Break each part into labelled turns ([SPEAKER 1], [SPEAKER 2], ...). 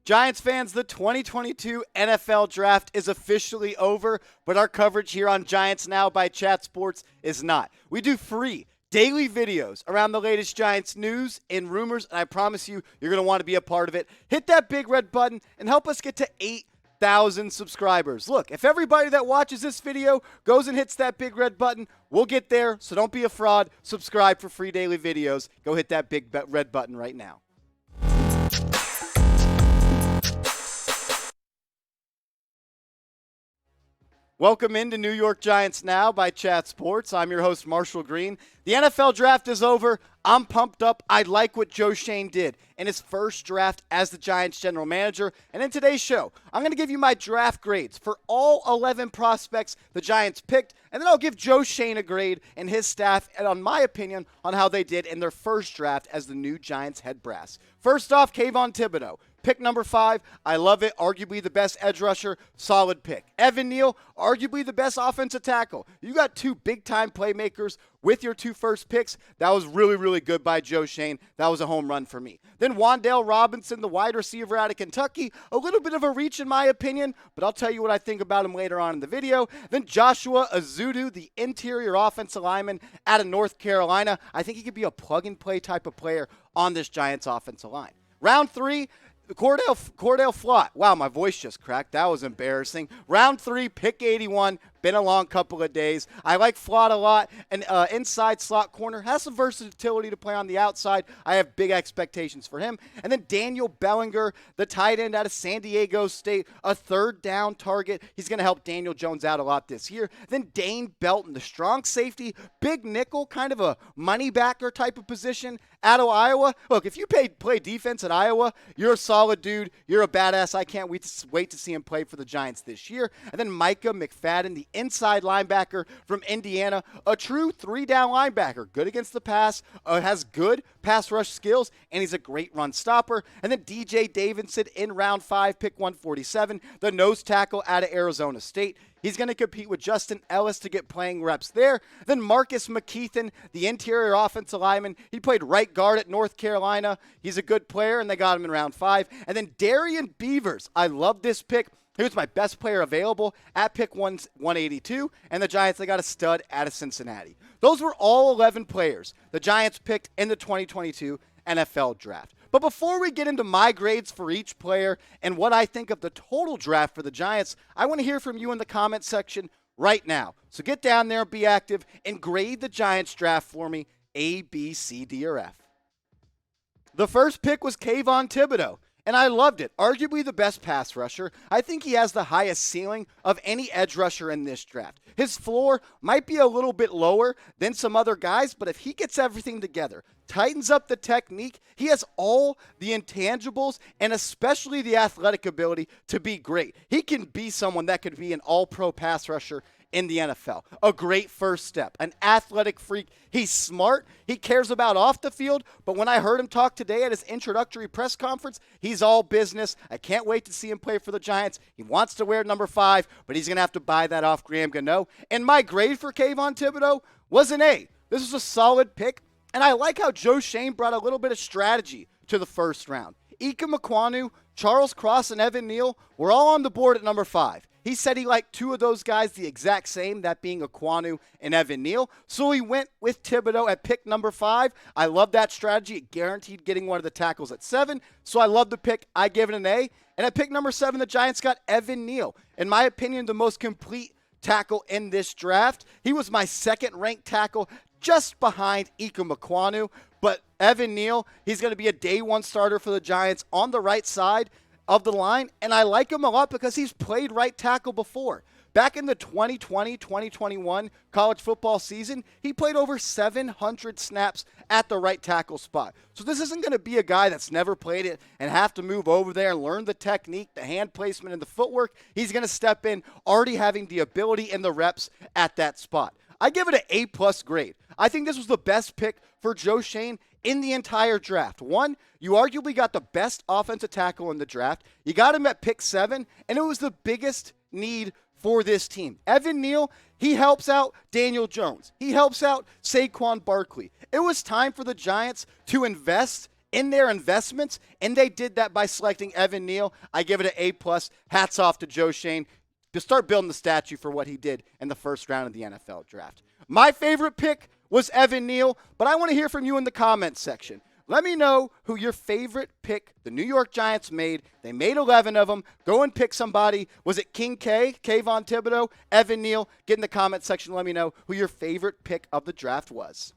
[SPEAKER 1] Giants fans, the 2022 NFL Draft is officially over, but our coverage here on Giants Now by Chat Sports is not. We do free daily videos around the latest Giants news and rumors, and I promise you, you're going to want to be a part of it. Hit that big red button and help us get to 8,000 subscribers. Look, if everybody that watches this video goes and hits that big red button, we'll get there, so don't be a fraud. Subscribe for free daily videos. Go hit that big red button right now. Welcome into New York Giants Now by Chat Sports. I'm your host, Marshall Green. The NFL Draft is over. I'm pumped up. I like what Joe Schoen did in his first draft as the Giants general manager. And in today's show, I'm going to give you my draft grades for all 11 prospects the Giants picked. And then I'll give Joe Schoen a grade and his staff, and on my opinion on how they did in their first draft as the new Giants head brass. First off, Kayvon Thibodeaux. Pick number 5, I love it. Arguably the best edge rusher, solid pick. Neal, arguably the best offensive tackle. You got two big-time playmakers with your two first picks. That was really, really good by Joe Schoen. That was a home run for me. Then Wan'Dale Robinson, the wide receiver out of Kentucky. A little bit of a reach in my opinion, but I'll tell you what I think about him later on in the video. Then Joshua Ezeudu, the interior offensive lineman out of North Carolina. I think he could be a plug-and-play type of player on this Giants offensive line. Round 3, Cor'Dale Flott. Wow, my voice just cracked. That was embarrassing. Round 3, pick 81. Been a long couple of days. I like Flott a lot. An inside slot corner. Has some versatility to play on the outside. I have big expectations for him. And then Daniel Bellinger, the tight end out of San Diego State. A third down target. He's going to help Daniel Jones out a lot this year. Then Dane Belton, the strong safety. Big nickel, kind of a money backer type of position out of Iowa. Look, if you play defense at Iowa, you're a solid dude. You're a badass. I can't wait to see him play for the Giants this year. And then Micah McFadden, the inside linebacker from Indiana, a true three-down linebacker, good against the pass, has good pass rush skills, and he's a great run stopper. And then DJ Davidson in round 5, pick 147, the nose tackle out of Arizona State. He's going to compete with Justin Ellis to get playing reps there. Then Marcus McKeithen, the interior offensive lineman. He played right guard at North Carolina. He's a good player, and they got him in round 5. And then Darian Beavers. I love this pick. He was my best player available at pick 182, and the Giants, they got a stud out of Cincinnati. Those were all 11 players the Giants picked in the 2022 NFL Draft. But before we get into my grades for each player and what I think of the total draft for the Giants, I want to hear from you in the comment section right now. So get down there and be active and grade the Giants draft for me, A, B, C, D, or F. The first pick was Kayvon Thibodeaux, and I loved it. Arguably the best pass rusher. I think he has the highest ceiling of any edge rusher in this draft. His floor might be a little bit lower than some other guys, but if he gets everything together, tightens up the technique, he has all the intangibles and especially the athletic ability to be great. He can be someone that could be an all-pro pass rusher in the NFL. A great first step, an athletic freak. He's smart. He cares about off the field, but when I heard him talk today at his introductory press conference, he's all business. I can't wait to see him play for the Giants. He wants to wear number 5, but he's going to have to buy that off Graham Gano. And my grade for Kayvon Thibodeaux was an A. This was a solid pick, and I like how Joe Schoen brought a little bit of strategy to the first round. Ike Mekwonu, Charles Cross, and Evan Neal were all on the board at number 5. He said he liked 2 of those guys the exact same, that being Mekwonu and Evan Neal. So he went with Thibodeaux at pick number 5. I love that strategy. It guaranteed getting one of the tackles at 7. So I love the pick. I give it an A. And at pick number 7, the Giants got Evan Neal. In my opinion, the most complete tackle in this draft. He was my second-ranked tackle, just behind Ike Mekwonu. But Evan Neal, he's going to be a day 1 starter for the Giants on the right side of the line, and I like him a lot because he's played right tackle before. Back in the 2020-2021 college football season, he played over 700 snaps at the right tackle spot. So this isn't going to be a guy that's never played it and have to move over there and learn the technique, the hand placement, and the footwork. He's going to step in already having the ability and the reps at that spot. I give it an A+ grade. I think this was the best pick for Joe Schoen in the entire draft. 1, you arguably got the best offensive tackle in the draft. You got him at pick 7, and it was the biggest need for this team. Evan Neal, he helps out Daniel Jones. He helps out Saquon Barkley. It was time for the Giants to invest in their investments, and they did that by selecting Evan Neal. I give it an A+. Hats off to Joe Schoen to start building the statue for what he did in the first round of the NFL draft. My favorite pick was Evan Neal, but I want to hear from you in the comments section. Let me know who your favorite pick the New York Giants made. They made 11 of them. Go and pick somebody. Was it Kayvon Thibodeaux, Evan Neal? Get in the comments section. Let me know who your favorite pick of the draft was.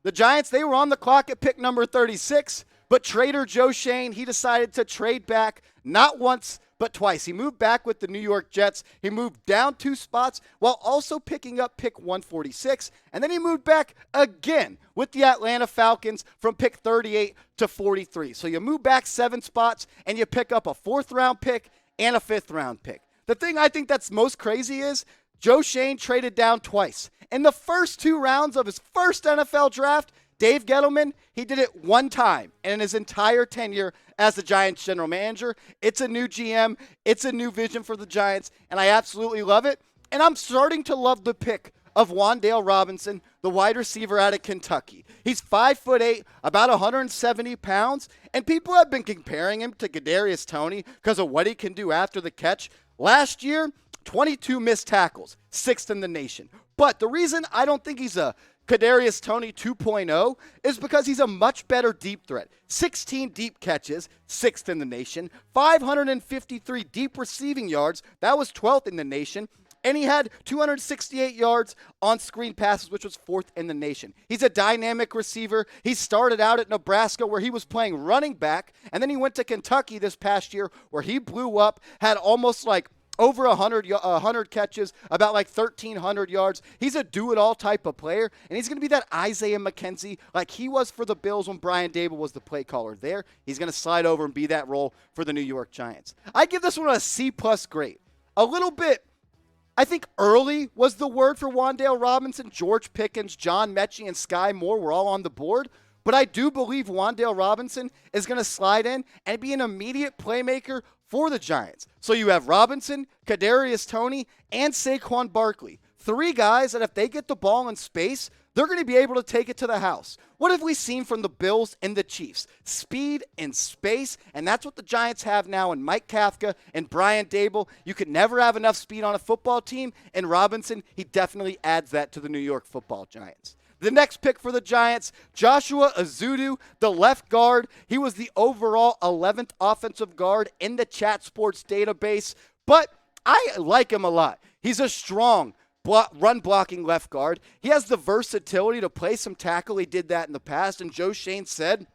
[SPEAKER 1] The Giants, they were on the clock at pick number 36, but trader Joe Schoen, he decided to trade back not once, but twice. He moved back with the New York Jets. He moved down 2 spots while also picking up pick 146. And then he moved back again with the Atlanta Falcons from pick 38 to 43. So you move back 7 spots and you pick up a 4th-round pick and a 5th-round pick. The thing I think that's most crazy is Joe Schoen traded down twice. In the first 2 rounds of his first NFL draft, Dave Gettleman, he did it 1 time in his entire tenure as the Giants general manager. It's a new GM. It's a new vision for the Giants, and I absolutely love it. And I'm starting to love the pick of Wan'Dale Robinson, the wide receiver out of Kentucky. He's 5'8", about 170 pounds, and people have been comparing him to Kadarius Toney because of what he can do after the catch. Last year, 22 missed tackles, 6th in the nation. But the reason I don't think he's a Kadarius Toney 2.0 is because he's a much better deep threat. 16 deep catches, 6th in the nation. 553 deep receiving yards, that was 12th in the nation. And he had 268 yards on screen passes, which was 4th in the nation. He's a dynamic receiver. He started out at Nebraska where he was playing running back, and then he went to Kentucky this past year where he blew up, had almost like over 100 catches, about like 1,300 yards. He's a do-it-all type of player, and he's going to be that Isaiah McKenzie like he was for the Bills when Brian Daboll was the play caller there. He's going to slide over and be that role for the New York Giants. I give this one a C+ grade. A little bit, I think early was the word for Wan'Dale Robinson. George Pickens, John Mechie, and Sky Moore were all on the board. But I do believe Wan'Dale Robinson is going to slide in and be an immediate playmaker for the Giants. So you have Robinson, Kadarius Toney, and Saquon Barkley. 3 guys that if they get the ball in space, they're going to be able to take it to the house. What have we seen from the Bills and the Chiefs? Speed and space, and that's what the Giants have now in Mike Kafka and Brian Daboll. You could never have enough speed on a football team, and Robinson, he definitely adds that to the New York Football Giants. The next pick for the Giants, Joshua Ezeudu, the left guard. He was the overall 11th offensive guard in the Chat Sports database, but I like him a lot. He's a strong run-blocking left guard. He has the versatility to play some tackle. He did that in the past, and Joe Schoen said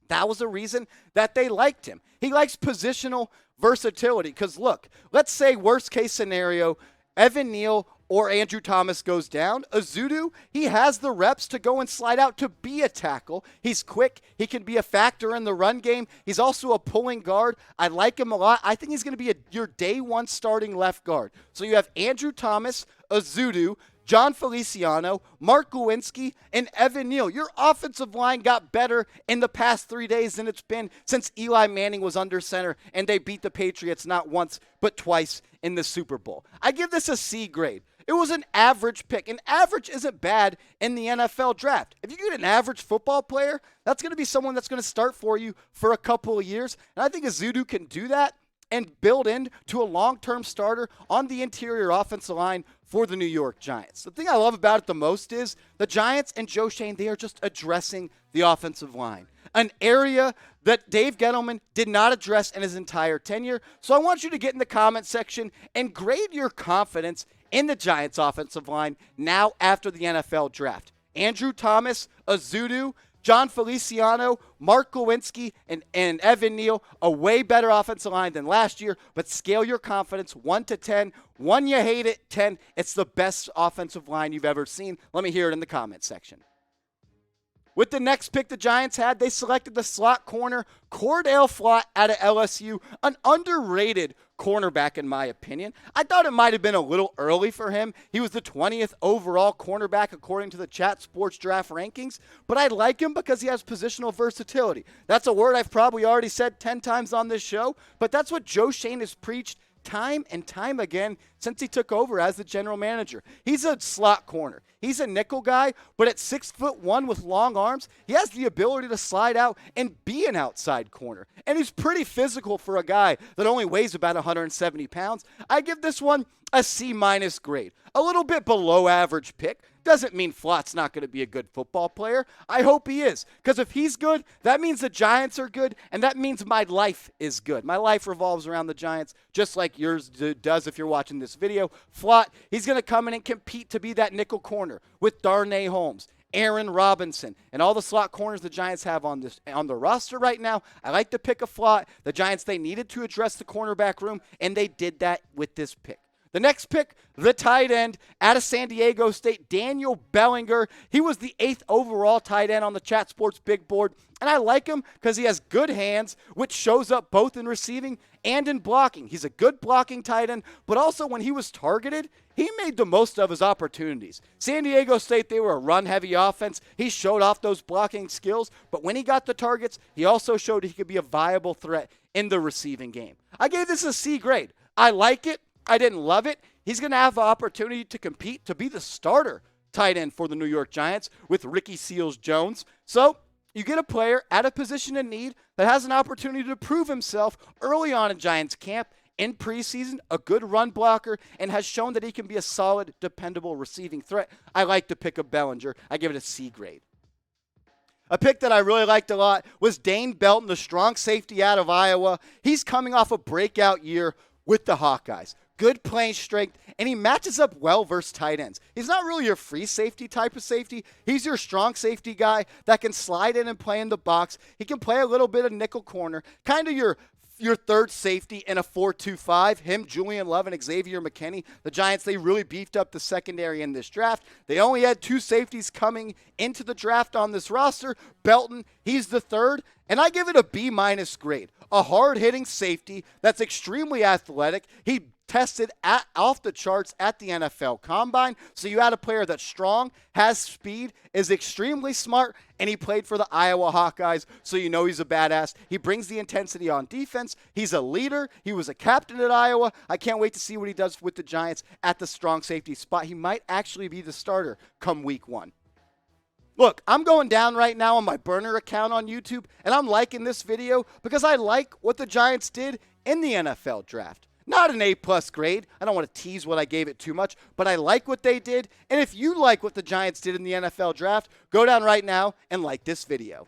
[SPEAKER 1] that was the reason that they liked him. He likes positional versatility because, look, let's say worst-case scenario, Evan Neal or Andrew Thomas goes down. Ezeudu, he has the reps to go and slide out to be a tackle. He's quick. He can be a factor in the run game. He's also a pulling guard. I like him a lot. I think he's going to be your day 1 starting left guard. So you have Andrew Thomas, Ezeudu, John Feliciano, Mark Lewinsky, and Evan Neal. Your offensive line got better in the past 3 days than it's been since Eli Manning was under center and they beat the Patriots not once but twice in the Super Bowl. I give this a C grade. It was an average pick, and average isn't bad in the NFL draft. If you get an average football player, that's going to be someone that's going to start for you for a couple of years, and I think Ezeudu can do that and build into a long-term starter on the interior offensive line for the New York Giants. The thing I love about it the most is the Giants and Joe Schoen, they are just addressing the offensive line, an area that Dave Gettleman did not address in his entire tenure. So I want you to get in the comment section and grade your confidence in the Giants offensive line now after the NFL draft. Andrew Thomas, Ezeudu, John Feliciano, Mark Lewinsky, and Evan Neal, a way better offensive line than last year, but scale your confidence 1 to 10. 1, you hate it. 10, it's the best offensive line you've ever seen. Let me hear it in the comment section. With the next pick the Giants had, they selected the slot corner, Cor'Dale Flott out of LSU, an underrated cornerback in my opinion. I thought it might have been a little early for him. He was the 20th overall cornerback according to the Chat Sports Draft rankings, but I like him because he has positional versatility. That's a word I've probably already said 10 times on this show, but that's what Joe Schoen has preached time and time again since he took over as the general manager. He's a slot corner. He's a nickel guy, but at 6'1" with long arms, he has the ability to slide out and be an outside corner. And he's pretty physical for a guy that only weighs about 170 pounds. I give this one a C- grade. A little bit below average pick. Doesn't mean Flott's not going to be a good football player. I hope he is, because if he's good, that means the Giants are good, and that means my life is good. My life revolves around the Giants, just like yours does if you're watching this video. Flott, he's going to come in and compete to be that nickel corner with Darnay Holmes, Aaron Robinson, and all the slot corners the Giants have on the roster right now. I like to pick a Flott. The Giants, they needed to address the cornerback room, and they did that with this pick. The next pick, the tight end out of San Diego State, Daniel Bellinger. He was the 8th overall tight end on the Chat Sports big board, and I like him because he has good hands, which shows up both in receiving and in blocking. He's a good blocking tight end, but also when he was targeted, he made the most of his opportunities. San Diego State, they were a run-heavy offense. He showed off those blocking skills, but when he got the targets, he also showed he could be a viable threat in the receiving game. I gave this a C grade. I like it. I didn't love it. He's going to have the opportunity to compete to be the starter tight end for the New York Giants with Ricky Seals-Jones. So you get a player at a position in need that has an opportunity to prove himself early on in Giants camp, in preseason, a good run blocker, and has shown that he can be a solid, dependable receiving threat. I like the pick of Bellinger. I give it a C grade. A pick that I really liked a lot was Dane Belton, the strong safety out of Iowa. He's coming off a breakout year with the Hawkeyes. Good playing strength, and he matches up well versus tight ends. He's not really your free safety type of safety. He's your strong safety guy that can slide in and play in the box. He can play a little bit of nickel corner, kind of your third safety in a 4-2-5. Him, Julian Love, and Xavier McKinney. The Giants, they really beefed up the secondary in this draft. They only had 2 safeties coming into the draft on this roster. Belton, he's the third, and I give it a B- grade. A hard-hitting safety that's extremely athletic. He tested off the charts at the NFL Combine. So you had a player that's strong, has speed, is extremely smart, and he played for the Iowa Hawkeyes, so you know he's a badass. He brings the intensity on defense. He's a leader. He was a captain at Iowa. I can't wait to see what he does with the Giants at the strong safety spot. He might actually be the starter come week 1. Look, I'm going down right now on my burner account on YouTube, and I'm liking this video because I like what the Giants did in the NFL draft. Not an A+ grade. I don't want to tease what I gave it too much, but I like what they did. And if you like what the Giants did in the NFL draft, go down right now and like this video.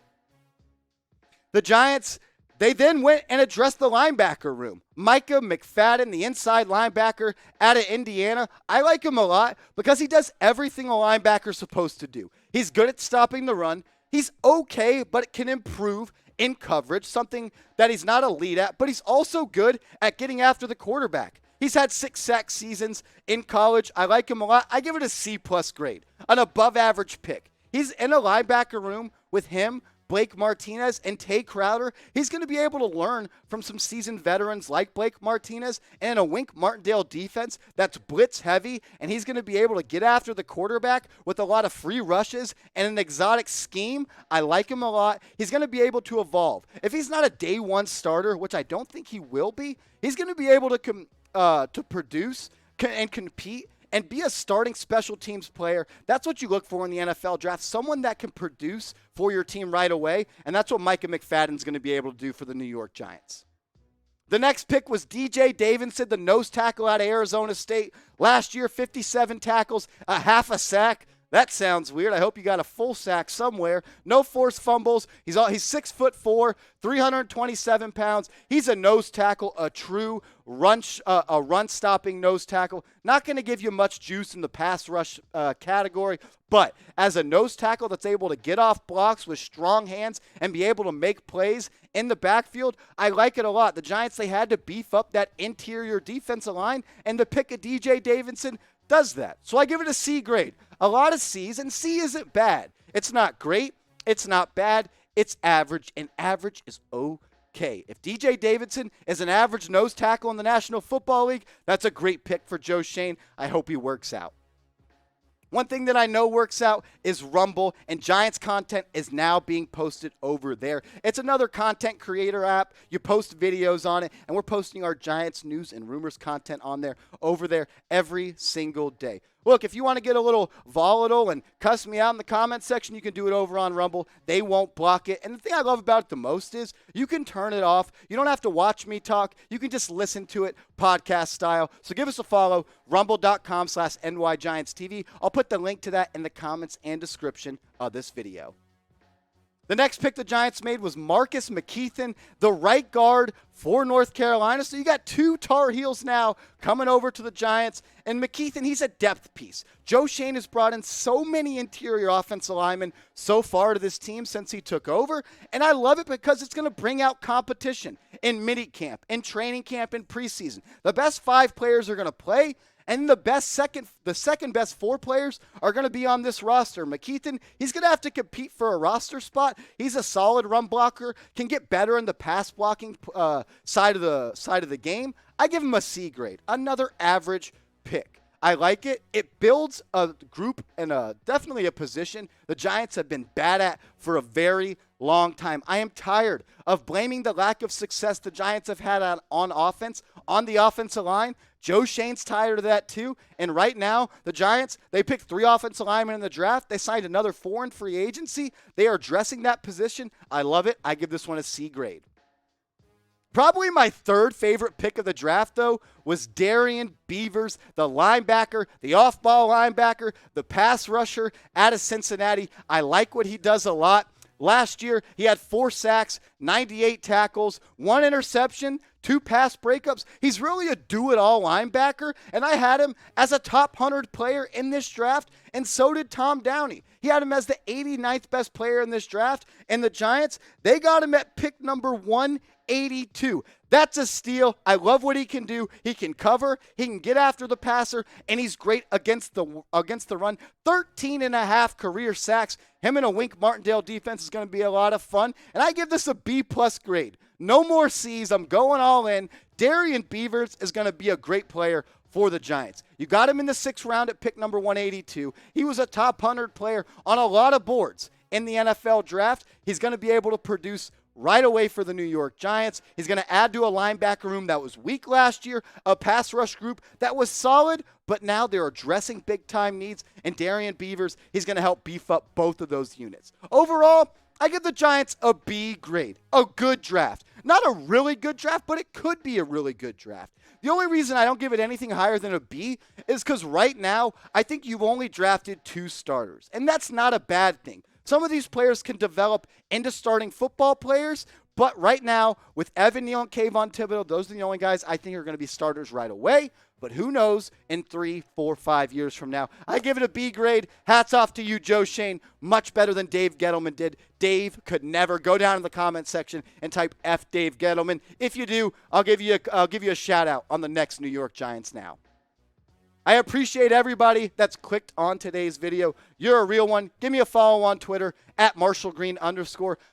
[SPEAKER 1] The Giants, they then went and addressed the linebacker room. Micah McFadden, the inside linebacker out of Indiana. I like him a lot because he does everything a linebacker's supposed to do. He's good at stopping the run. He's okay, but can improve in coverage, something that he's not elite at, but he's also good at getting after the quarterback. He's had 6 sack seasons in college. I like him a lot. I give it a C+ grade, an above average pick. He's in a linebacker room with him, Blake Martinez, and Tay Crowder. He's going to be able to learn from some seasoned veterans like Blake Martinez and a Wink Martindale defense that's blitz heavy, and he's going to be able to get after the quarterback with a lot of free rushes and an exotic scheme. I like him a lot. He's going to be able to evolve. If he's not a day 1 starter, which I don't think he will be, he's going to be able to produce and compete and be a starting special teams player. That's what you look for in the NFL draft, someone that can produce for your team right away, and that's what Micah McFadden's going to be able to do for the New York Giants. The next pick was DJ Davidson, the nose tackle out of Arizona State. Last year, 57 tackles, a half a sack. That sounds weird. I hope you got a full sack somewhere. No forced fumbles. He's 6'4", 327 pounds. He's a nose tackle, a true run-stopping nose tackle. Not going to give you much juice in the pass rush category, but as a nose tackle that's able to get off blocks with strong hands and be able to make plays in the backfield, I like it a lot. The Giants, they had to beef up that interior defensive line, and the pick of DJ Davidson does that. So I give it a C grade. A lot of C's, and C isn't bad. It's not great. It's not bad. It's average, and average is okay. If DJ Davidson is an average nose tackle in the National Football League, that's a great pick for Joe Schoen. I hope he works out. One thing that I know works out is Rumble, and Giants content is now being posted over there. It's another content creator app. You post videos on it, and we're posting our Giants news and rumors content on there over there every single day. Look, if you want to get a little volatile and cuss me out in the comment section, you can do it over on Rumble. They won't block it. And the thing I love about it the most is you can turn it off. You don't have to watch me talk. You can just listen to it podcast style. So give us a follow, rumble.com/NYGiantsTV. I'll put the link to that in the comments and description of this video. The next pick the Giants made was Marcus McKethan, the right guard for North Carolina. So you got two Tar Heels now coming over to the Giants. And McKethan, he's a depth piece. Joe Schoen has brought in so many interior offensive linemen so far to this team since he took over. And I love it because it's going to bring out competition in minicamp, in training camp, in preseason. The best 5 players are going to play. And the second best 4 players are going to be on this roster. McKethan, he's going to have to compete for a roster spot. He's a solid run blocker, can get better in the pass blocking side of the game. I give him a C grade, another average pick. I like it. It builds a group and definitely a position the Giants have been bad at for a very long time. I am tired of blaming the lack of success the Giants have had on offense, on the offensive line. Joe Schoen's tired of that too. And right now, the Giants, they picked 3 offensive linemen in the draft. They signed another 4 in free agency. They are addressing that position. I love it. I give this one a C grade. Probably my third favorite pick of the draft, though, was Darrian Beavers, the linebacker, the off-ball linebacker, the pass rusher out of Cincinnati. I like what he does a lot. Last year, he had 4 sacks, 98 tackles, 1 interception, 2 pass breakups. He's really a do-it-all linebacker, and I had him as a top 100 player in this draft, and so did Tom Downey. He had him as the 89th best player in this draft, and the Giants, they got him at pick number 182. That's a steal. I love what he can do. He can cover, he can get after the passer, and he's great against the run. 13.5 career sacks. Him and a Wink Martindale defense is going to be a lot of fun, and I give this a B+ grade. No more C's. I'm going all in. Darrian Beavers is going to be a great player for the Giants. You got him in the 6th round at pick number 182. He was a top 100 player on a lot of boards in the NFL draft. He's going to be able to produce right away for the New York Giants. He's going to add to a linebacker room that was weak last year, a pass rush group that was solid, but now they're addressing big-time needs, and Darrian Beavers, he's going to help beef up both of those units. Overall, I give the Giants a B grade, a good draft. Not a really good draft, but it could be a really good draft. The only reason I don't give it anything higher than a B is because right now, I think you've only drafted 2 starters, and that's not a bad thing. Some of these players can develop into starting football players, but right now, with Evan Neal and Kayvon Thibodeaux, those are the only guys I think are going to be starters right away. But who knows in 3, 4, 5 years from now. I give it a B grade. Hats off to you, Joe Schoen. Much better than Dave Gettleman did. Dave could never. Go down in the comment section and type F Dave Gettleman. If you do, I'll give you a shout out on the next New York Giants Now. I appreciate everybody that's clicked on today's video. You're a real one. Give me a follow on Twitter at @MarshallGreen_. I'm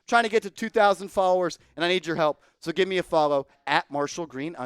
[SPEAKER 1] trying to get to 2,000 followers, and I need your help. So give me a follow at @MarshallGreen_.